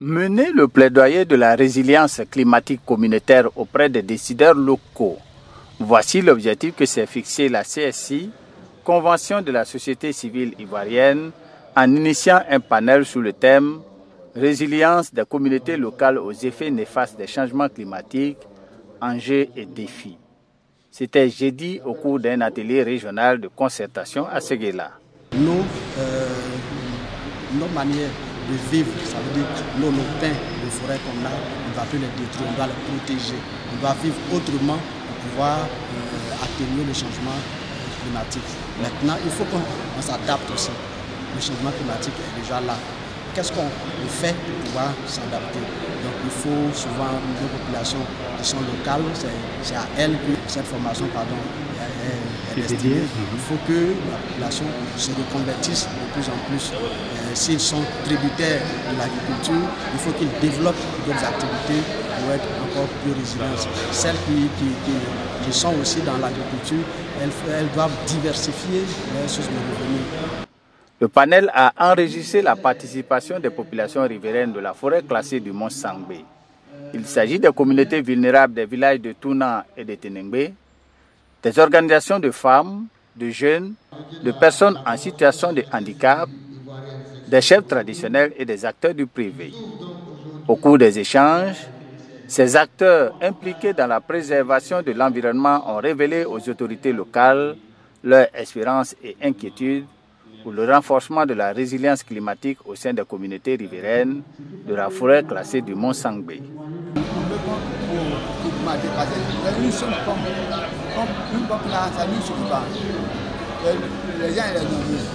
Mener le plaidoyer de la résilience climatique communautaire auprès des décideurs locaux. Voici l'objectif que s'est fixé la CSI, Convention de la société civile ivoirienne, en initiant un panel sous le thème « Résilience des communautés locales aux effets néfastes des changements climatiques, enjeux et défis ». C'était jeudi au cours d'un atelier régional de concertation à Séguéla. Nos manières de vivre, ça veut dire nos pins de forêt qu'on a, on ne va plus les détruire, on doit les protéger. On doit vivre autrement pour pouvoir atténuer le changement climatique. Maintenant, il faut qu'on s'adapte aussi. Le changement climatique est déjà là. Qu'est-ce qu'on fait pour pouvoir s'adapter? Donc il faut souvent nos populations qui sont locales, c'est à elles que cette formation est destinée. Il faut que la population se reconvertisse de plus en plus. S'ils sont tributaires de l'agriculture, il faut qu'ils développent d'autres activités pour être encore plus résilients. Celles qui sont aussi dans l'agriculture, elles doivent diversifier leurs sources de revenus. Le panel a enregistré la participation des populations riveraines de la forêt classée du Mont Sangbé. Il s'agit des communautés vulnérables des villages de Touna et de Tenengbe, des organisations de femmes, de jeunes, de personnes en situation de handicap, des chefs traditionnels et des acteurs du privé. Au cours des échanges, ces acteurs impliqués dans la préservation de l'environnement ont révélé aux autorités locales leurs espérances et inquiétudes pour le renforcement de la résilience climatique au sein des communautés riveraines de la forêt classée du Mont Sangbé. Nous sommes comme une population, ça ne suffit pas. Les gens, ils les nourrissent.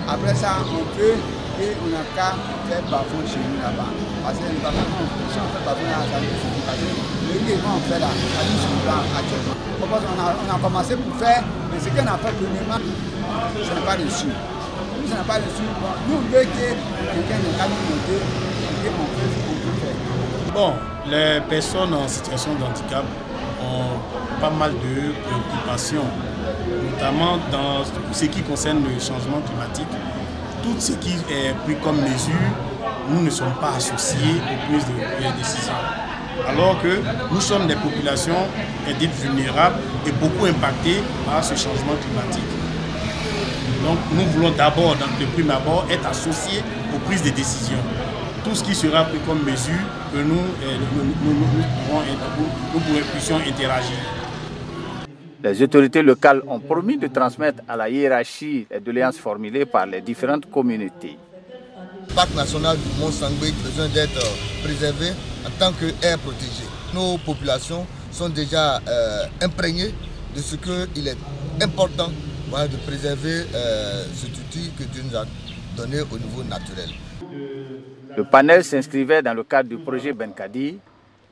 Après ça, on peut et on n'a qu'à faire bafouer chez nous là-bas. Parce que si on fait bafouer là, ça ne suffit pas. Le riz qu'on fait là, ça ne suffit pas actuellement. On a commencé pour faire, mais ce qu'on a fait premièrement, ce n'est pas reçu. Ce n'est pas reçu. Nous, on veut que quelqu'un nous a monté et qu'on fait ce qu'on peut faire. Bon, les personnes en situation de handicap ont pas mal de préoccupations, notamment dans ce qui concerne le changement climatique. Tout ce qui est pris comme mesure, nous ne sommes pas associés aux prises de décisions. Alors que nous sommes des populations dites vulnérables et beaucoup impactées par ce changement climatique. Donc nous voulons d'abord, de prime abord, être associés aux prises de décisions. Tout ce qui sera pris comme mesure, que nous puissions interagir. Les autorités locales ont promis de transmettre à la hiérarchie les doléances formulées par les différentes communautés. Le parc national du Mont Sangbé a besoin d'être préservé en tant qu'aire protégée. Nos populations sont déjà imprégnées de ce qu'il est important de préserver cet outil que Dieu nous a donné au niveau naturel. Le panel s'inscrivait dans le cadre du projet Benkadi,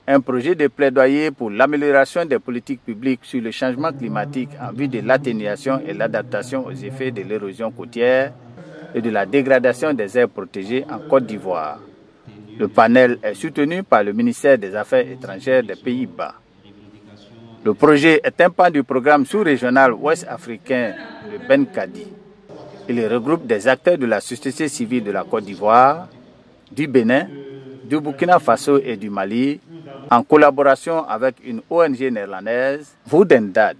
un projet de plaidoyer pour l'amélioration des politiques publiques sur le changement climatique en vue de l'atténuation et l'adaptation aux effets de l'érosion côtière et de la dégradation des aires protégées en Côte d'Ivoire. Le panel est soutenu par le ministère des Affaires étrangères des Pays-Bas. Le projet est un pan du programme sous-régional ouest-africain de Benkadi. Il regroupe des acteurs de la société civile de la Côte d'Ivoire, du Bénin, du Burkina Faso et du Mali, en collaboration avec une ONG néerlandaise, Voedendad.